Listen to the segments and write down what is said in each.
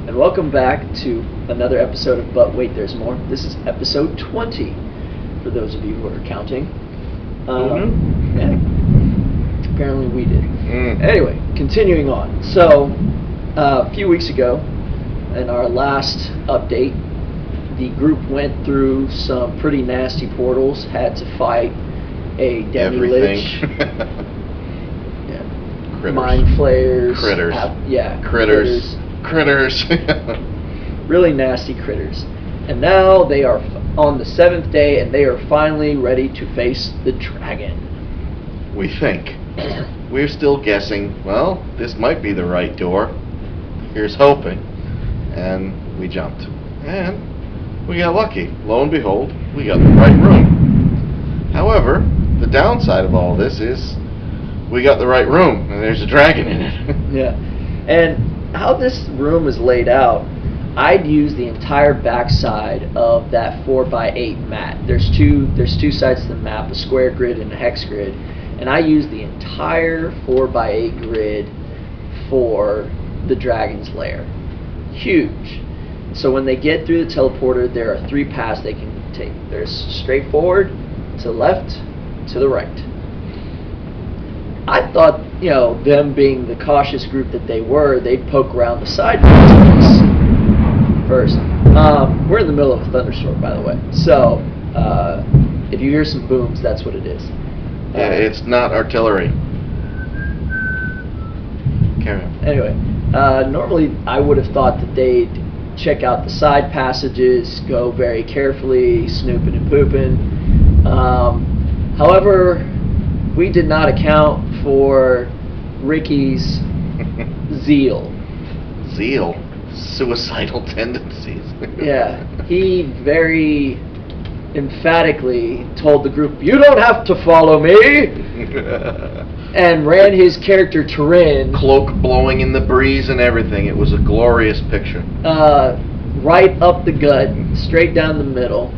and welcome back to another episode of But Wait, There's More. This is episode 20, for those of you who are counting. Yeah, apparently we did. Anyway, continuing on. So, a few weeks ago, in our last update, the group went through some pretty nasty portals, had to fight a demi-lich. Critters. Mind flayers. Critters. Critters. Really nasty critters. And now they are on the 7th day, and they are finally ready to face the dragon. We think. We're still guessing, well, this might be the right door. Here's hoping. And we jumped. And we got lucky. Lo and behold, we got the right room. However, the downside of all this is we got the right room, and there's a dragon in it. Yeah. And how this room is laid out, I'd use the entire backside of that 4x8 mat. There's two sides to the map, a square grid and a hex grid, and I use the entire 4x8 grid for the dragon's lair. Huge. So when they get through the teleporter, there are 3 paths they can take. There's straight forward, to the left, to the right. I thought, them being the cautious group that they were, they'd poke around the side passages first. We're in the middle of a thunderstorm, by the way. So, if you hear some booms, that's what it is. Yeah, it's not artillery. Carry on. Anyway, normally I would have thought that they'd check out the side passages, go very carefully, snooping and pooping. However, we did not account for Ricky's zeal. Zeal? Suicidal tendencies. Yeah, he very emphatically told the group, "You don't have to follow me!" and ran his character Turin. Cloak blowing in the breeze and everything. It was a glorious picture. Right up the gut, straight down the middle,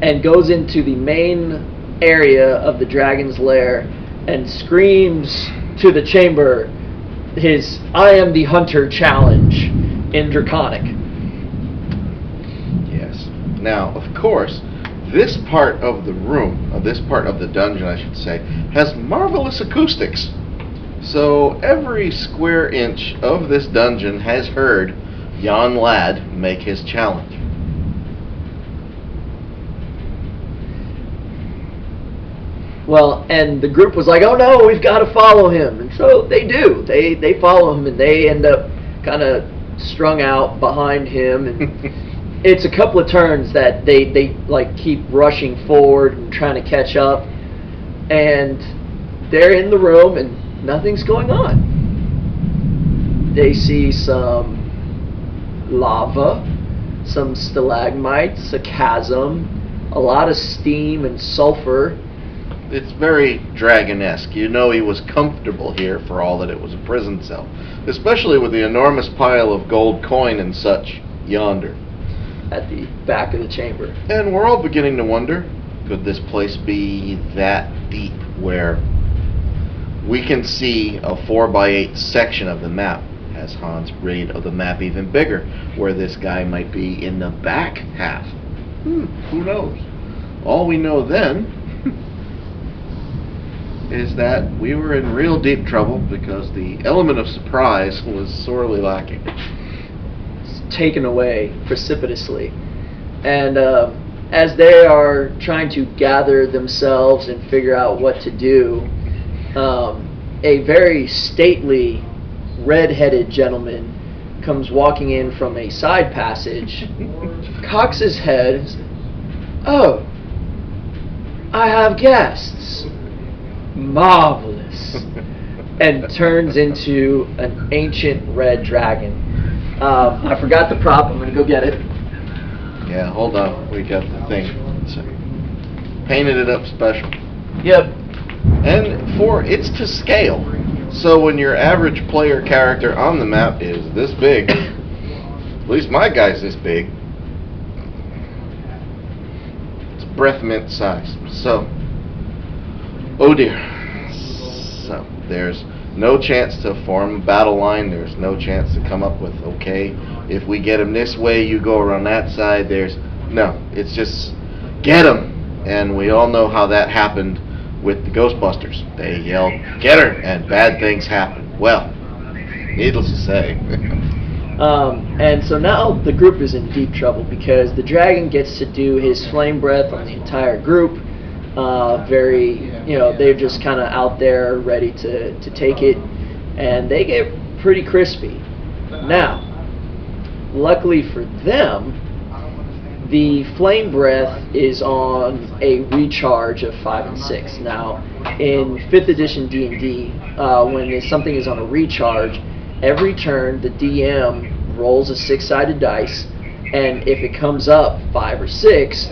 and goes into the main area of the dragon's lair and screams to the chamber his "I am the hunter" challenge in Draconic. Yes. Now, of course, this part of the room, this part of the dungeon, I should say, has marvelous acoustics. So every square inch of this dungeon has heard yon lad make his challenge. Well, and the group was like, "Oh no, we've got to follow him." And so they do. They follow him, and they end up kind of strung out behind him. And it's a couple of turns that they like keep rushing forward and trying to catch up. And they're in the room, and nothing's going on. They see some lava, some stalagmites, a chasm, a lot of steam and sulfur. It's very dragon-esque. He was comfortable here for all that it was a prison cell, especially with the enormous pile of gold coin and such yonder At the back of the chamber. And we're all beginning to wonder, could this place be that deep where we can see a 4x8 section of the map? Has Hans made of the map even bigger, where this guy might be in the back half? Who knows? All we know then is that we were in real deep trouble because the element of surprise was sorely lacking. It's taken away precipitously. And as they are trying to gather themselves and figure out what to do, a very stately red-headed gentleman comes walking in from a side passage, cocks his head, and says, "Oh, I have guests. Marvelous." And turns into an ancient red dragon. I forgot the prop. I'm going to go get it. Yeah, hold on. We got the thing. So, painted it up special. Yep. And it's to scale. So when your average player character on the map is this big, at least my guy's this big, it's breath mint size. So, oh dear. So there's no chance to form a battle line. There's no chance to come up with, okay, if we get him this way, you go around that side. No, it's just get him. And we all know how that happened with the Ghostbusters. They yelled, get her, and bad things happen. Well, needless to say. And so now the group is in deep trouble because the dragon gets to do his flame breath on the entire group. They're just kind of out there ready to take it, and they get pretty crispy. Now, luckily for them, the flame breath is on a recharge of 5 and 6. Now, in 5th edition D&D, when something is on a recharge, every turn the DM rolls a 6-sided dice, and if it comes up 5 or 6,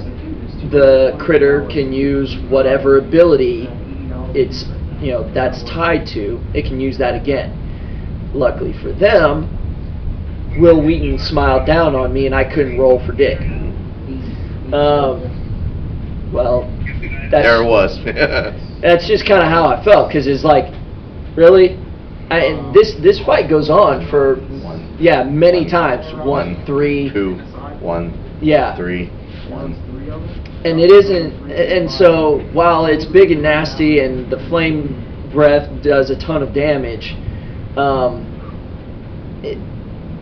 the critter can use whatever ability that's tied to. It can use that again. Luckily for them, Will Wheaton smiled down on me, and I couldn't roll for Dick. There it was. That's just kind of how I felt, because it's like, really? This fight goes on for many times. 1, 3, 2, 1, 3, 1. And it isn't. And so while it's big and nasty, and the flame breath does a ton of damage,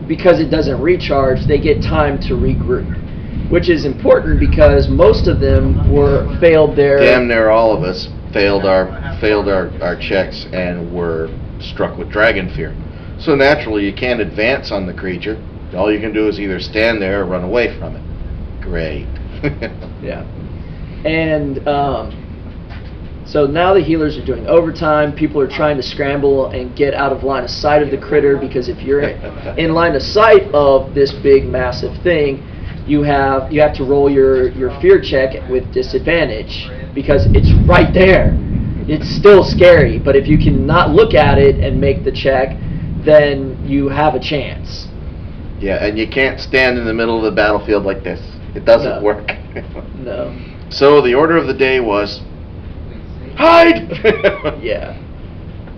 because it doesn't recharge, they get time to regroup. Which is important because most of them failed their... Damn near all of us failed our checks and were struck with dragon fear. So naturally you can't advance on the creature. All you can do is either stand there or run away from it. Great. Yeah. And so now the healers are doing overtime. People are trying to scramble and get out of line of sight of the critter, because if you're in line of sight of this big massive thing, you have to roll your fear check with disadvantage, because it's right there. It's still scary, but if you can not look at it and make the check, then you have a chance. Yeah, and you can't stand in the middle of the battlefield like this. It doesn't work. No. So the order of the day was hide. Yeah.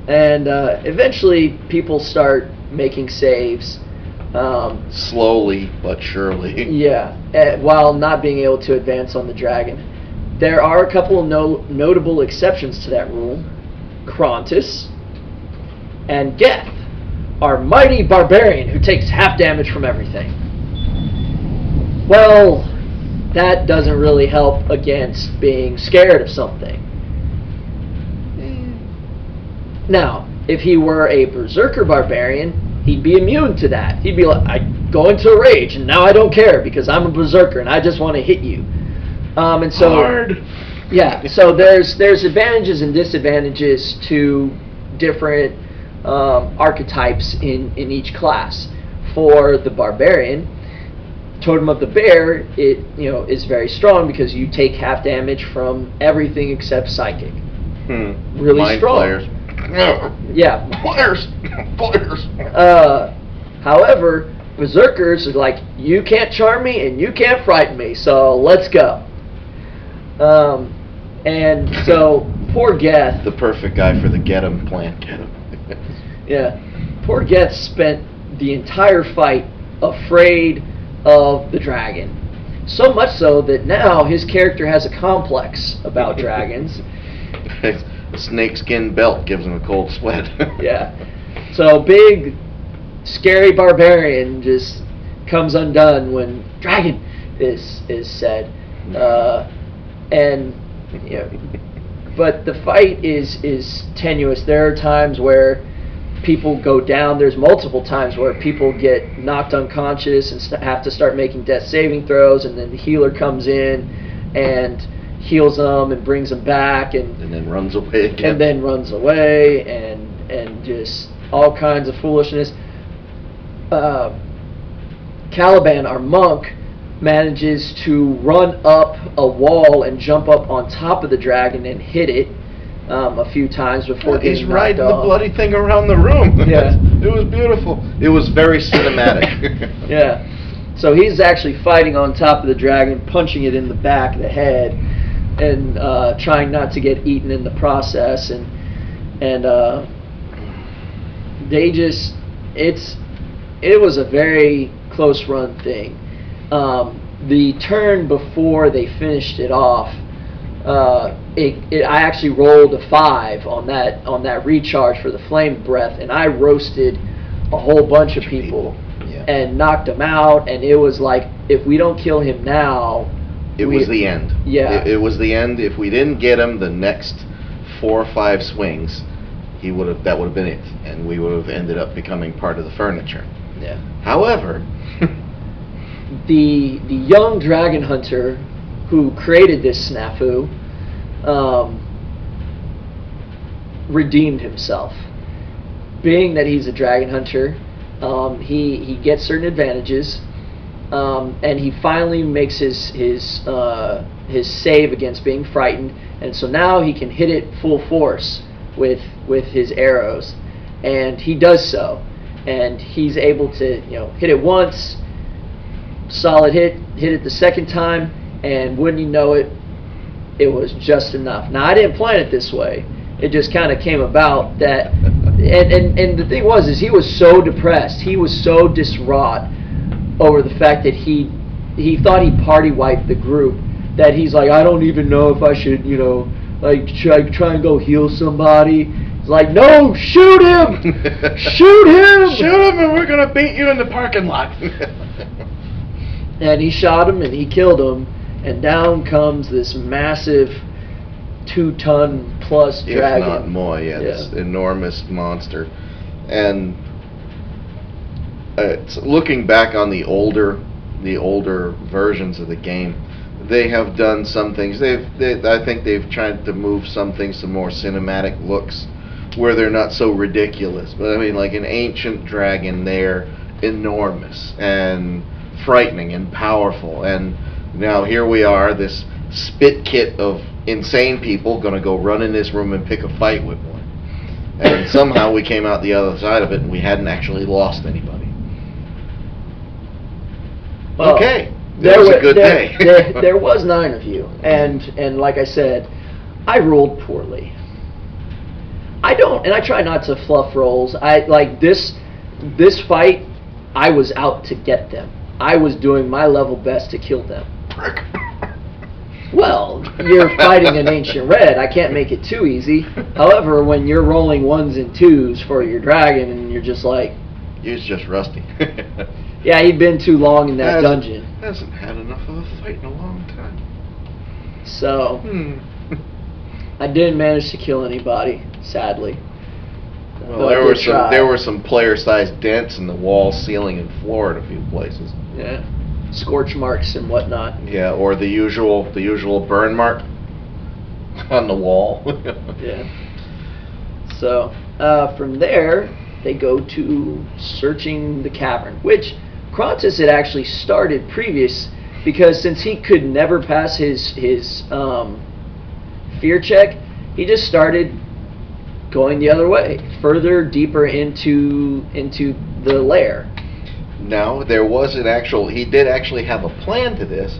And eventually people start making saves. Slowly but surely. Yeah, while not being able to advance on the dragon. There are a couple of notable exceptions to that rule. Krontis and Geth, our mighty barbarian who takes half damage from everything. Well, that doesn't really help against being scared of something. Now, if he were a berserker barbarian, he'd be immune to that. He'd be like, I go into a rage, and now I don't care because I'm a berserker and I just want to hit you. And so, hard. Yeah. So there's advantages and disadvantages to different archetypes in each class. For the barbarian, Totem of the Bear, it is very strong because you take half damage from everything except psychic. Really Mind strong. Flayers. Yeah. Flyers. However, berserkers are like, you can't charm me and you can't frighten me, so let's go. And so poor Geth. The perfect guy for the get 'em plan. Get 'em. Yeah. Poor Geth spent the entire fight afraid of the dragon. So much so that now his character has a complex about dragons. A snakeskin belt gives him a cold sweat. Yeah. So big, scary barbarian just comes undone when dragon is said. But the fight is tenuous. There are times where people go down. There's multiple times where people get knocked unconscious and have to start making death saving throws, and then the healer comes in and heals them and brings them back, and then runs away again. And then runs away, and just all kinds of foolishness. Caliban, our monk, manages to run up a wall and jump up on top of the dragon and hit it a few times before getting He's knocked riding off. the bloody thing around the room. Yeah. It was beautiful. It was very cinematic. Yeah. So he's actually fighting on top of the dragon, punching it in the back of the head, and trying not to get eaten in the process. And they just it was a very close run thing. The turn before they finished it off, I actually rolled a 5 on that recharge for the flame breath, and I roasted a whole bunch of people. Yeah. And knocked him out, and it was like, if we don't kill him now, it was the end. Yeah. It was the end. If we didn't get him the next 4 or 5 swings, that would have been it, and we would have ended up becoming part of the furniture. Yeah. However, the young dragon hunter who created this snafu redeemed himself. Being that he's a dragon hunter, he gets certain advantages, and he finally makes his save against being frightened, and so now he can hit it full force with his arrows, and he does so, and he's able to hit it once, solid hit it the second time, and wouldn't you know it, it was just enough. Now I didn't plan it this way. It just kind of came about that, and the thing was, is he was so depressed, he was so distraught over the fact that he thought he party wiped the group, that he's like, I don't even know if I should, try and go heal somebody. He's like, no, shoot him, shoot him, shoot him, and we're gonna beat you in the parking lot. And he shot him, and he killed him, and down comes this massive 2-ton plus dragon. If not more, this enormous monster. And looking back on the older versions of the game, they have done some things. I think they've tried to move some things to more cinematic looks, where they're not so ridiculous. But I mean, like an ancient dragon, they're enormous and frightening and powerful. And now here we are, this spit kit of insane people gonna go run in this room and pick a fight with one, and somehow we came out the other side of it and we hadn't actually lost anybody. Well, okay, that was a good day. There was 9 of you, and like I said, I rolled poorly. I try not to fluff rolls. I like this fight, I was out to get them. I was doing my level best to kill them. Well, you're fighting an ancient red. I can't make it too easy. However, when you're rolling 1s and 2s for your dragon, and you're just like, he's just rusty. Yeah, he'd been too long in that dungeon. Hasn't had enough of a fight in a long time. So, I didn't manage to kill anybody, sadly. Well, there were some player-sized dents in the wall, ceiling, and floor in a few places. Yeah. Scorch marks and whatnot. Yeah, or the usual burn mark on the wall. Yeah. So from there, they go to searching the cavern, which Krontis had actually started previous, because since he could never pass his fear check, he just started going the other way, further deeper into the lair. Now, he did actually have a plan to this.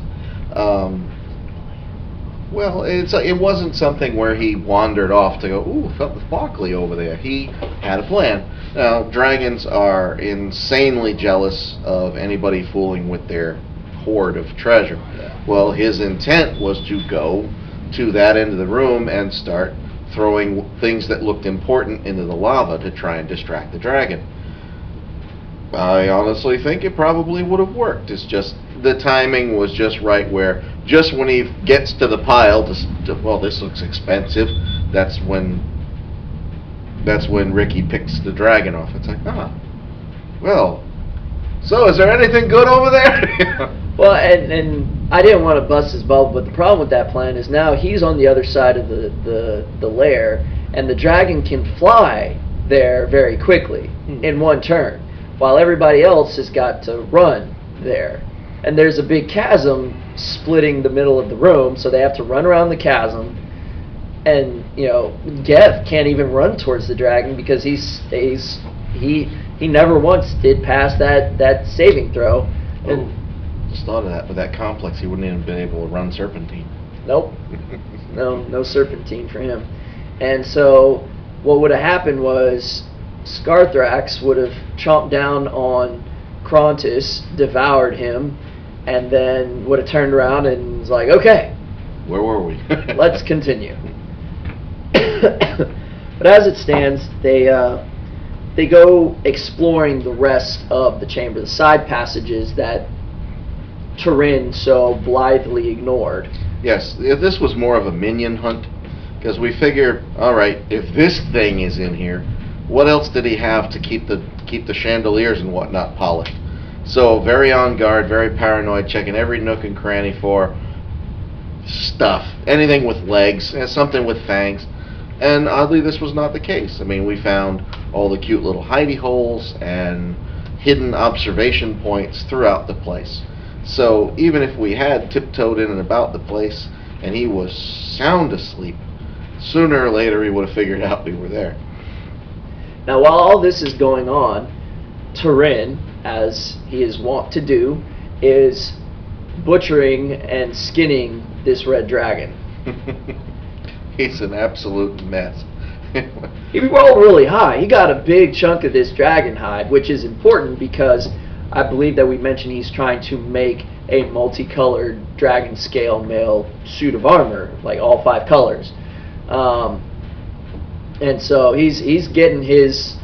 Well, it wasn't something where he wandered off to go, ooh, something sparkly over there. He had a plan. Now, dragons are insanely jealous of anybody fooling with their hoard of treasure. Well, his intent was to go to that end of the room and start throwing things that looked important into the lava to try and distract the dragon. I honestly think it probably would have worked. It's just the timing was just right, where just when he gets to the pile, well, this looks expensive, that's when Ricky picks the dragon off. It's like, well, so is there anything good over there? Well, and I didn't want to bust his bubble, but the problem with that plan is now he's on the other side of the lair, and the dragon can fly there very quickly in one turn, while everybody else has got to run there. And there's a big chasm splitting the middle of the room, so they have to run around the chasm. And Gev can't even run towards the dragon because he never once did pass that saving throw. And just thought of that. With that complex, he wouldn't even been able to run serpentine. Nope. No serpentine for him. And so what would have happened was Skarthraax would have chomped down on Krontis, devoured him, and then would have turned around and was like, okay, Where were we? let's continue. But as it stands, they go exploring the rest of the chamber, the side passages that Turin so blithely ignored. Yes, this was more of a minion hunt, because we figure, all right, if this thing is in here, what else did he have to keep the chandeliers and whatnot polished? So very on guard, very paranoid, checking every nook and cranny for stuff, anything with legs, something with fangs. And oddly, this was not the case. I mean, we found all the cute little hidey holes and hidden observation points throughout the place. So even if we had tiptoed in and about the place and he was sound asleep, sooner or later he would have figured out we were there. Now, while all this is going on, Turin, as he is wont to do, is butchering and skinning this red dragon. He's an absolute mess. He rolled really high. He got a big chunk of this dragon hide, which is important because I believe that we mentioned he's trying to make a multicolored dragon scale male suit of armor, like all 5 colors. And so he's getting his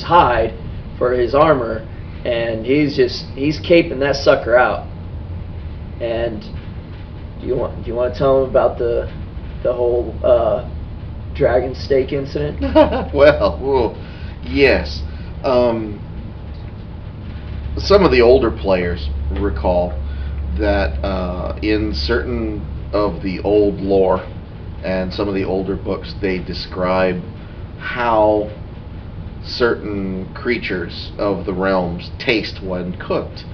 hide for his armor, and he's caping that sucker out. And do you want to tell him about the whole dragon steak incident? Well, yes. Some of the older players recall that in certain of the old lore and some of the older books, they describe how certain creatures of the realms taste when cooked.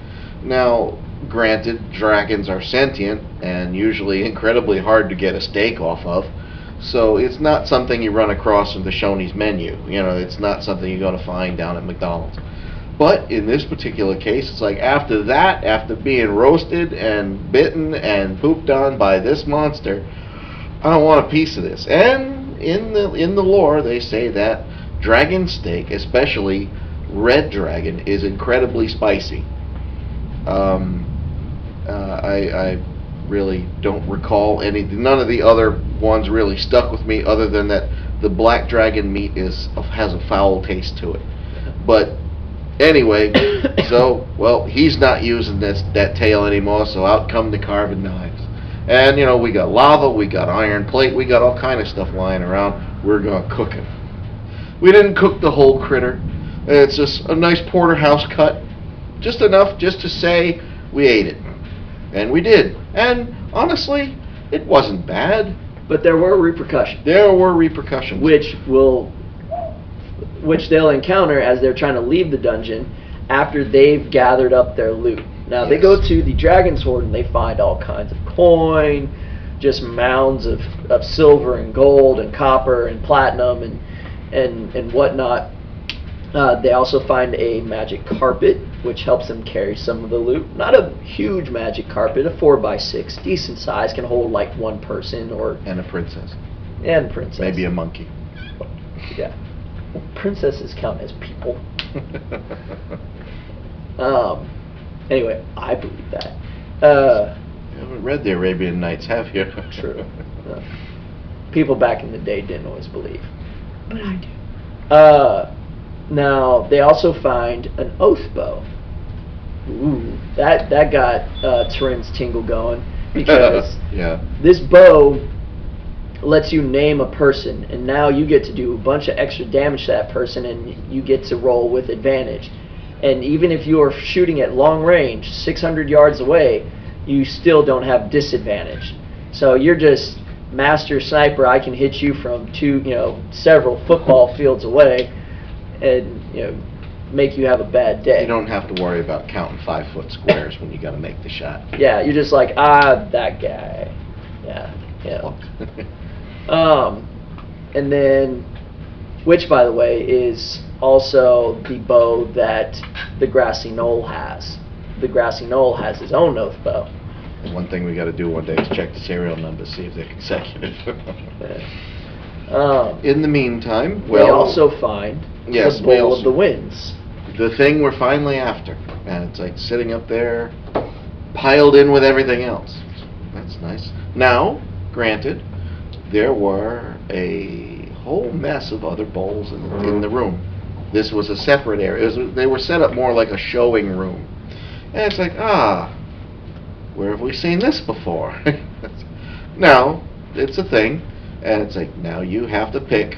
Now, granted, dragons are sentient and usually incredibly hard to get a steak off of, so it's not something you run across in the Shoney's menu. You know, it's not something you're going to find down at McDonald's. But in this particular case, it's like after that, after being roasted and bitten and pooped on by this monster, I don't want a piece of this. And in the lore, they say that dragon steak, especially red dragon, is incredibly spicy. I really don't recall any. None of the other ones really stuck with me, other than that the black dragon meat has a foul taste to it. But anyway, so well, he's not using that tail anymore, so out come the carving knives. And you know, we got lava, we got iron plate, we got all kind of stuff lying around. We're gonna cook it. We didn't cook the whole critter. It's just a nice porterhouse cut, just enough just to say we ate it. And we did. And honestly, it wasn't bad. But there were repercussions. There were repercussions. Which they'll encounter as they're trying to leave the dungeon after they've gathered up their loot. Now, they go to the Dragon's Hoard and they find all kinds of coin, just mounds of silver and gold and copper and platinum and whatnot. They also find a magic carpet, which helps them carry some of the loot. Not a huge magic carpet, a 4x6, decent size, can hold like one person or... And a princess. And princess. Maybe a monkey. Yeah. Well, princesses count as people. Anyway, I believe that. You haven't read the Arabian Nights, have you? True. People back in the day didn't always believe. But I do. Now, they also find an oath bow. Ooh, that got Turin's tingle going, because this bow lets you name a person, and now you get to do a bunch of extra damage to that person, and you get to roll with advantage. And even if you are shooting at long range, 600 yards away, you still don't have disadvantage. So you're just master sniper. I can hit you from several football fields away, and make you have a bad day. You don't have to worry about counting 5-foot squares when you got to make the shot. Yeah, you're just like, that guy. Yeah. And then, which by the way is also the bow that the Grassy Knoll has. The Grassy Knoll has his own oath bow. And one thing we got to do one day is check the serial numbers, see if they're consecutive. In the meantime, we also find yes, the Bowl of the Winds. The thing we're finally after. And it's like sitting up there, piled in with everything else. That's nice. Now, granted, there were a whole mess of other bowls in the room. This was a separate area. They were set up more like a showing room. And it's like, where have we seen this before? Now, it's a thing, and it's like, now you have to pick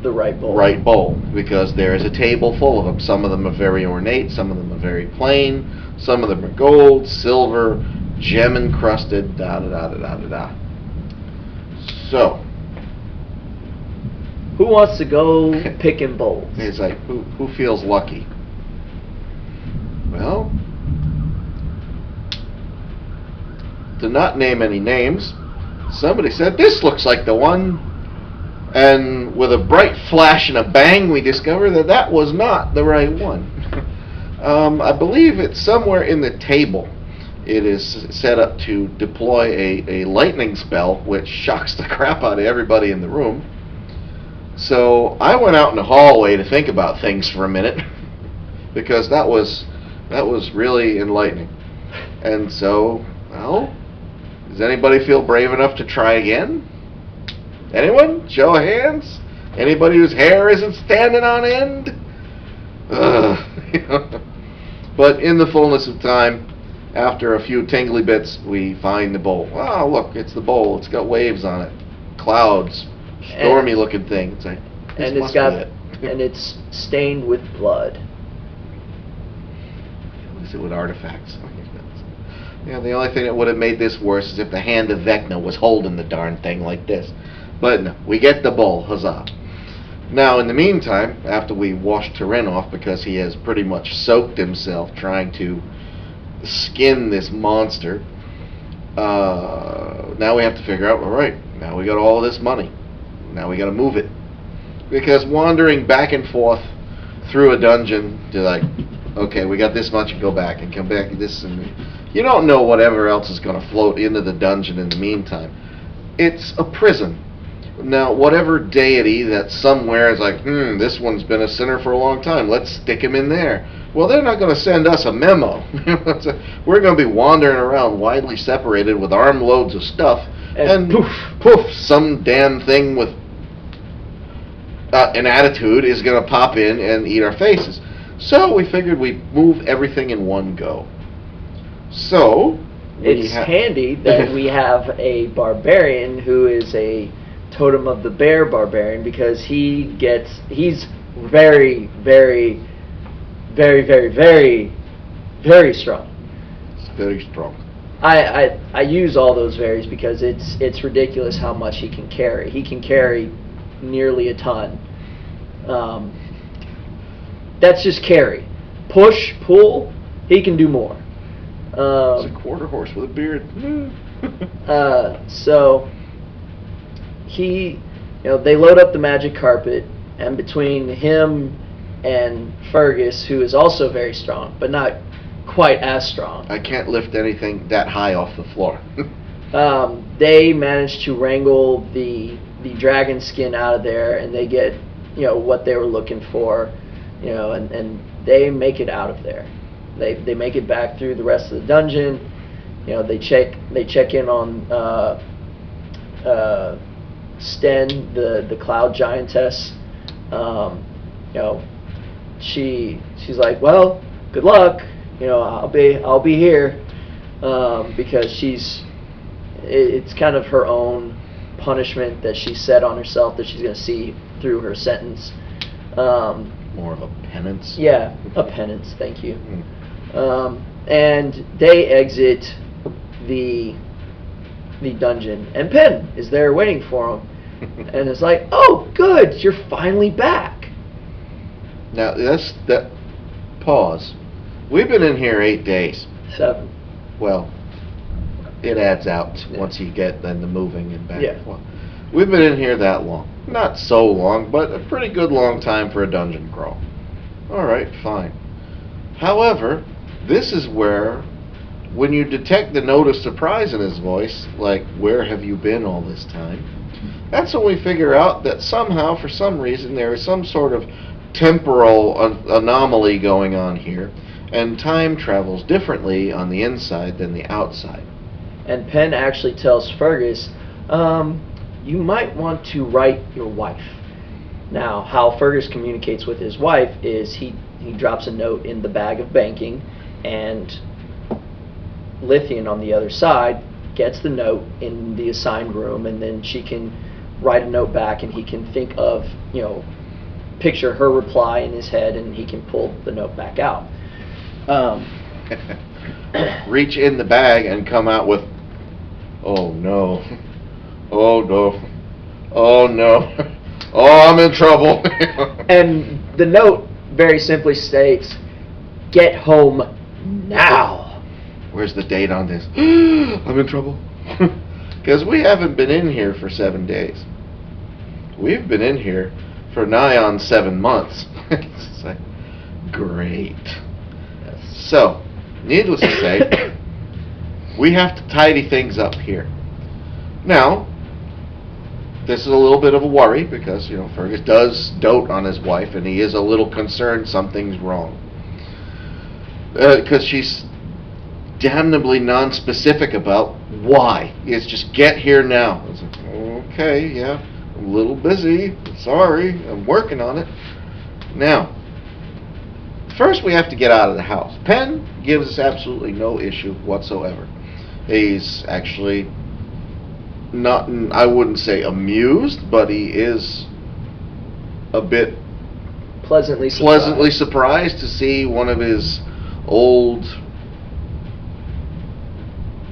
the right bowl, because there is a table full of them. Some of them are very ornate, some of them are very plain, some of them are gold, silver, gem encrusted, da da da da da da da. So, who wants to go picking bowls? It's like, who feels lucky? Well, to not name any names, somebody said, this looks like the one. And with a bright flash and a bang, we discovered that that was not the right one. I believe it's somewhere in the table. It is set up to deploy a lightning spell, which shocks the crap out of everybody in the room. So I went out in the hallway to think about things for a minute, because that was really enlightening. And so, well, does anybody feel brave enough to try again? Anyone? Show of hands? Anybody whose hair isn't standing on end? But in the fullness of time, after a few tingly bits, we find the bowl. Oh, look, it's the bowl. It's got waves on it, clouds, stormy looking thing. It's like, and it's got, and it's stained with blood. What is it with artifacts? Yeah, the only thing that would have made this worse is if the hand of Vecna was holding the darn thing like this. But no, we get the bowl, huzzah. Now, in the meantime, after we wash Turin off, because he has pretty much soaked himself trying to skin this monster, now we have to figure out, all right, now we got all this money. Now we got to move it. Because wandering back and forth through a dungeon to like, okay, we got this much, and go back and come back to this, and you don't know whatever else is going to float into the dungeon in the meantime. It's a prison. Now, whatever deity that somewhere is like, this one's been a sinner for a long time, let's stick him in there. Well, they're not going to send us a memo. We're going to be wandering around widely separated with armloads of stuff, and poof, poof, some damn thing with an attitude is going to pop in and eat our faces. So we figured we'd move everything in one go. So it's handy that we have a barbarian who is a Totem of the Bear barbarian, because he's very, very, very, very, very, very strong. It's very strong. I use all those varies because it's ridiculous how much he can carry. He can carry nearly a ton. That's just carry. Push, pull, he can do more. It's a quarter horse with a beard. So they load up the magic carpet, and between him and Fergus, who is also very strong, but not quite as strong. I can't lift anything that high off the floor. They manage to wrangle the dragon skin out of there, and they get what they were looking for, and they make it out of there. They make it back through the rest of the dungeon. They check in on Sten, the cloud giantess. She's like, well, good luck. I'll be here, because it's kind of her own punishment that she set on herself that she's going to see through her sentence. More of a penance. Yeah, a penance. Thank you. And they exit the dungeon, and Penn is there waiting for them. And it's like, oh, good, you're finally back. Now, pause. We've been in here 8 days. 7. Well, it adds out once you get then the moving and back and forth. We've been in here that long. Not so long, but a pretty good long time for a dungeon crawl. All right, fine. However, this is where when you detect the note of surprise in his voice, like, where have you been all this time? That's when we figure out that somehow, for some reason, there is some sort of temporal anomaly going on here, and time travels differently on the inside than the outside. And Penn actually tells Fergus, you might want to write your wife. Now, how Fergus communicates with his wife is he drops a note in the bag of banking, and Lithian on the other side gets the note in the assigned room, and then she can write a note back, and he can think of, picture her reply in his head, and he can pull the note back out. Reach in the bag and come out with, oh no, oh no, oh no, oh, I'm in trouble. And the note very simply states, get home now. Where's the date on this? I'm in trouble. Because we haven't been in here for 7 days. We've been in here for nigh on 7 months. It's like, great. Yes. So, needless to say, we have to tidy things up here. Now, this is a little bit of a worry because, Fergus does dote on his wife, and he is a little concerned something's wrong. Because she's damnably non-specific about why. It's just get here now. It's like, okay, yeah, I'm a little busy. Sorry, I'm working on it. Now, first we have to get out of the house. Penn gives us absolutely no issue whatsoever. He's actually not, I wouldn't say amused, but he is a bit pleasantly surprised to see one of his old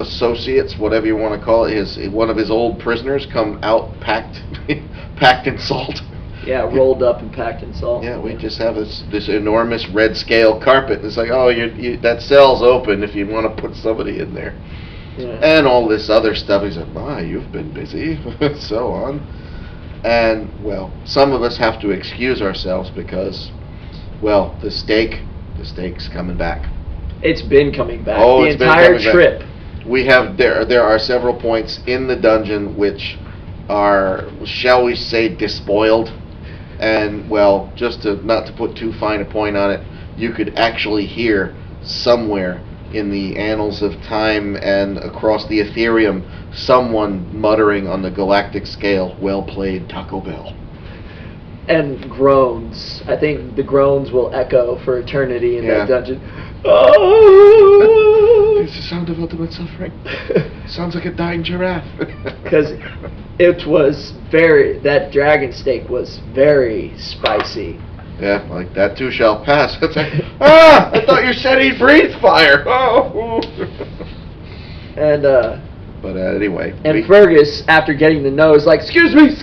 associates, whatever you want to call it, one of his old prisoners come out packed in salt. Yeah, rolled up and packed in salt. Yeah, we just have this enormous red scale carpet. It's like, oh, that cell's open if you want to put somebody in there. Yeah. And all this other stuff. He's like, my, you've been busy, so on. And, well, some of us have to excuse ourselves because, well, the steak's coming back. It's been coming back. Oh, the entire trip. Back. We have there are several points in the dungeon which are, shall we say, despoiled. And, well, just not to put too fine a point on it, you could actually hear somewhere in the annals of time and across the Ethereum someone muttering on the galactic scale, well played, Taco Bell. And groans. I think the groans will echo for eternity in that dungeon. Oh! It's the sound of ultimate suffering. Sounds like a dying giraffe. Because that dragon steak was very spicy. Yeah, like that too shall pass. It's like, I thought you said he breathed fire. Oh. And but anyway. And Fergus, after getting the nose, like, excuse me.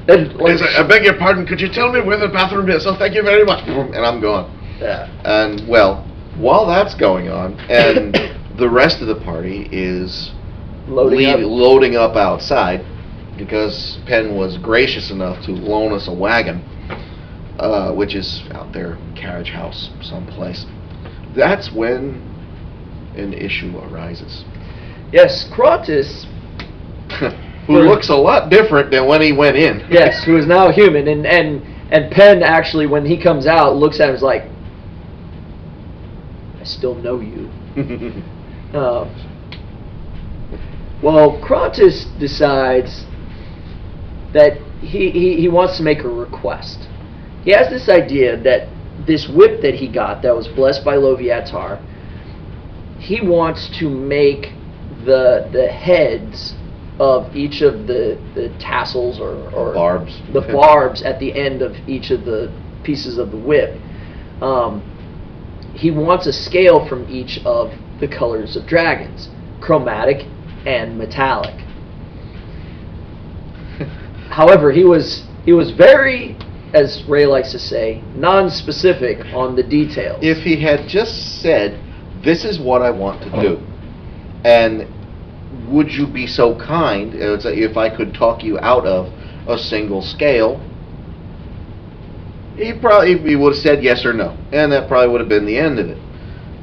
And like, I beg your pardon. Could you tell me where the bathroom is? Oh, thank you very much. And I'm gone. Yeah. And well, while that's going on, and the rest of the party is loading up outside, because Penn was gracious enough to loan us a wagon, which is out there, carriage house someplace. That's when an issue arises. Yes, Skarthraax, who looks a lot different than when he went in. Yes, who is now human, and Penn actually, when he comes out, looks at him and is like, I still know you. Well, Skarthraax decides that he wants to make a request. He has this idea that this whip that he got that was blessed by Loviatar, he wants to make the heads of each of the tassels or barbs. The barbs at the end of each of the pieces of the whip. He wants a scale from each of the colors of dragons, chromatic and metallic. However, he was very, as Ray likes to say, non-specific on the details. If he had just said, this is what I want to do, and would you be so kind if I could talk you out of a single scale, he would have said yes or no, and that probably would have been the end of it.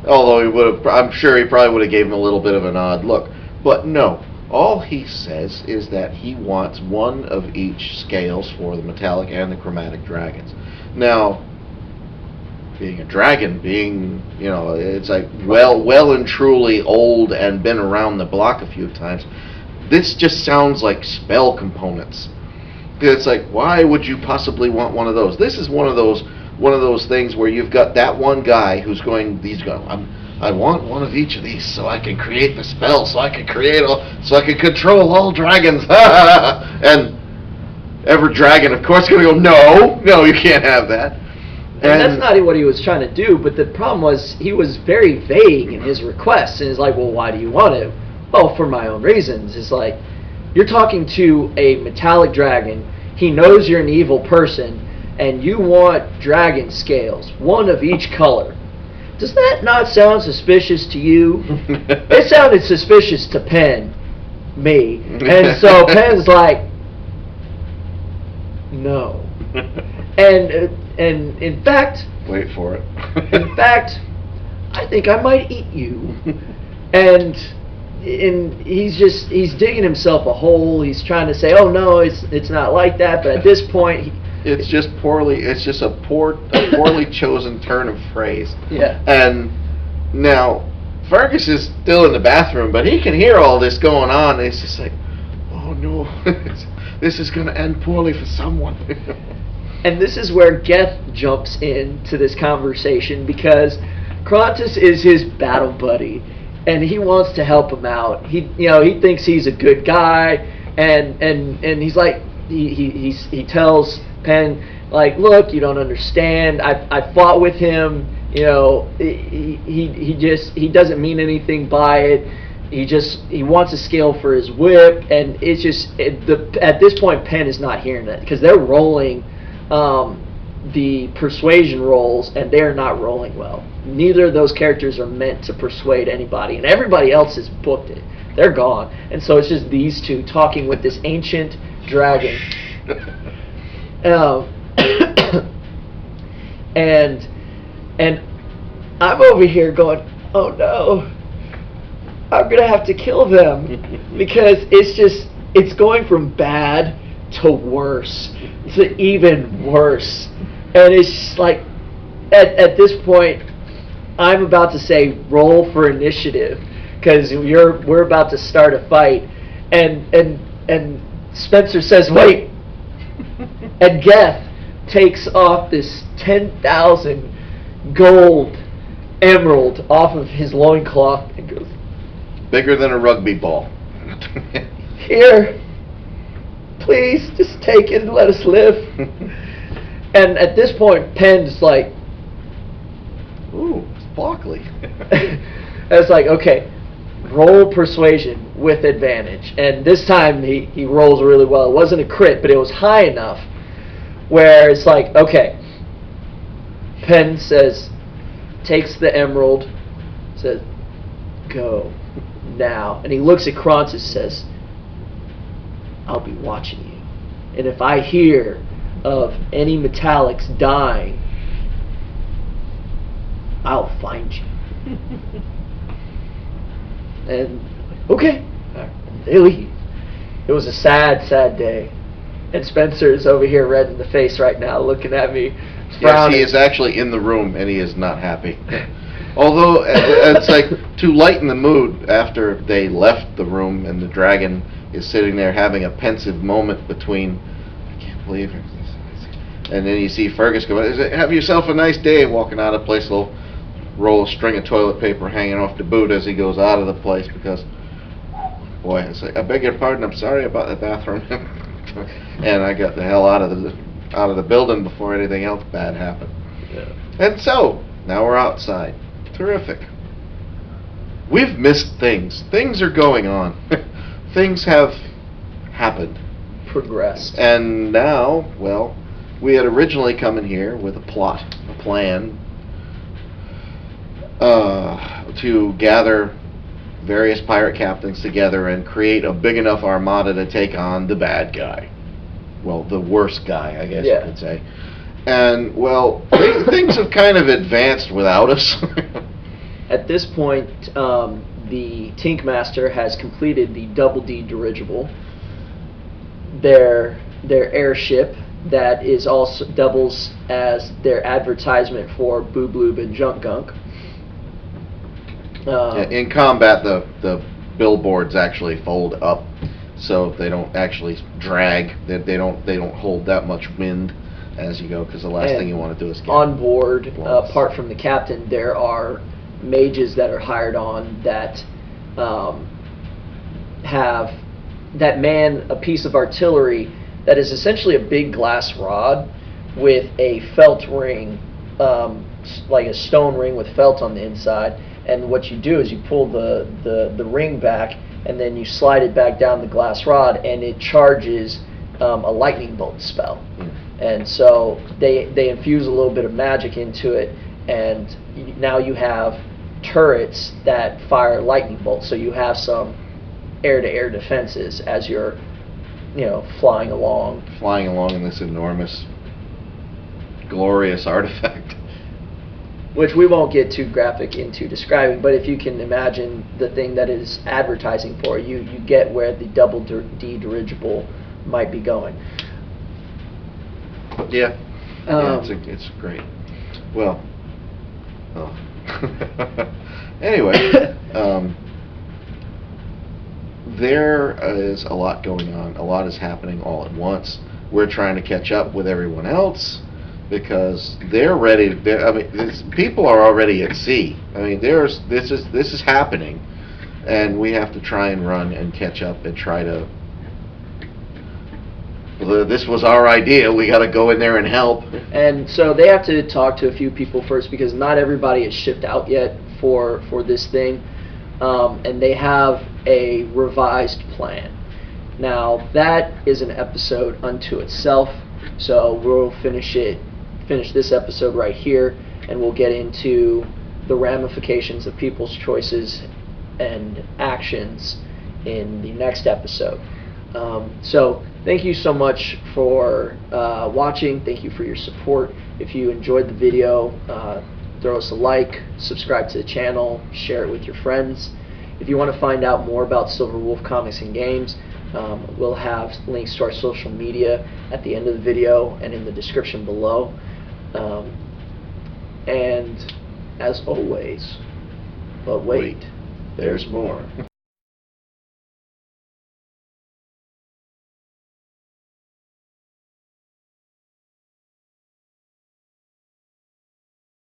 Although he would have, I'm sure he probably would have gave him a little bit of an odd look. But no, all he says is that he wants one of each scales for the metallic and the chromatic dragons. Now, being a dragon, it's like well and truly old and been around the block a few times. This just sounds like spell components. It's like, why would you possibly want one of those? This is one of those things where you've got that one guy who's going. I want one of each of these so I can create the spell, so I can control all dragons. And every dragon, of course, going to go, no, you can't have that. And that's not what he was trying to do, but the problem was he was very vague in his requests, and he's like, well, why do you want it? Oh, for my own reasons. It's like, you're talking to a metallic dragon, he knows you're an evil person, and you want dragon scales, one of each color. Does that not sound suspicious to you? It sounded suspicious to Penn, me. And so Penn's like, no. And in fact, wait for it. In fact, I think I might eat you. And he's digging himself a hole. He's trying to say, oh no, it's not like that. But at this point, it's just a poorly chosen turn of phrase. Yeah. And now Fergus is still in the bathroom, but he can hear all this going on. And he's just like, oh no, this is going to end poorly for someone. And this is where Geth jumps into this conversation because Krontis is his battle buddy, and he wants to help him out. He thinks he's a good guy, and he's like, he tells Penn, like, look, you don't understand. I fought with him. He doesn't mean anything by it. He wants a scale for his whip, and it's just at this point Penn is not hearing it because they're rolling the persuasion rolls, and they're not rolling well. Neither of those characters are meant to persuade anybody, and everybody else has booked it. They're gone, and so it's just these two talking with this ancient dragon. And I'm over here going, oh no, I'm gonna have to kill them because it's going from bad to worse to even worse, and it's just like at this point I'm about to say roll for initiative because we're about to start a fight, and Spencer says wait, and Geth takes off this 10,000 gold emerald off of his loincloth and goes, bigger than a rugby ball. Here, please, just take it and let us live. And at this point, Penn's like, ooh, sparkly. It's like, okay, roll persuasion with advantage. And this time he rolls really well. It wasn't a crit, but it was high enough where it's like, okay, Penn says, takes the emerald, says, go now. And he looks at Kronz and says, I'll be watching you. And if I hear of any metallics dying, I'll find you. And okay, they leave. It was a sad, sad day. And Spencer's over here red in the face right now, looking at me, frowning. Yes, he is actually in the room, and he is not happy. Although, it's like, to lighten the mood, after they left the room and the dragon is sitting there having a pensive moment between, I can't believe it. And then you see Fergus go, have yourself a nice day, walking out of the place, little roll a string of toilet paper hanging off the boot as he goes out of the place because, boy, it's like, I beg your pardon, I'm sorry about the bathroom. And I got the hell out of the building before anything else bad happened. Yeah. And so, now we're outside. Terrific. We've missed things. Things are going on. Things have happened. Progressed. And now, well, we had originally come in here with a plot, a plan, to gather various pirate captains together and create a big enough armada to take on the bad guy. Well, the worst guy, I guess you could say. And, well, things have kind of advanced without us. at this point, the Tinkmaster has completed the Double D dirigible, their airship that is also doubles as their advertisement for Boob Lube and Junk Gunk. In combat, the billboards actually fold up, so they don't actually drag. They don't hold that much wind as you go, because the last thing you want to do is get on board. lost. Apart from the captain, there are mages that are hired on that man a piece of artillery that is essentially a big glass rod with a felt ring, like a stone ring with felt on the inside. And what you do is you pull the ring back, and then you slide it back down the glass rod, and it charges a lightning bolt spell. And so they infuse a little bit of magic into it, and now you have turrets that fire lightning bolts. So you have some air-to-air defenses as you're, flying along. Flying along in this enormous, glorious artifact. Which we won't get too graphic into describing, but if you can imagine the thing that is advertising for you, you get where the Double D dirigible might be going. Yeah, it's great. Well, anyway, there is a lot going on. A lot is happening all at once. We're trying to catch up with everyone else because they're ready. People are already at sea. This is happening, and we have to try and run and catch up and try to. This was our idea. We got to go in there and help. And so they have to talk to a few people first because not everybody is shipped out yet for this thing, and they have a revised plan. Now that is an episode unto itself. So we'll finish this episode right here, and we'll get into the ramifications of people's choices and actions in the next episode. So thank you so much for watching. Thank you for your support. If you enjoyed the video, throw us a like, subscribe to the channel, share it with your friends. If you want to find out more about Silver Wolf Comics and Games, we'll have links to our social media at the end of the video and in the description below. And as always, but wait, there's more.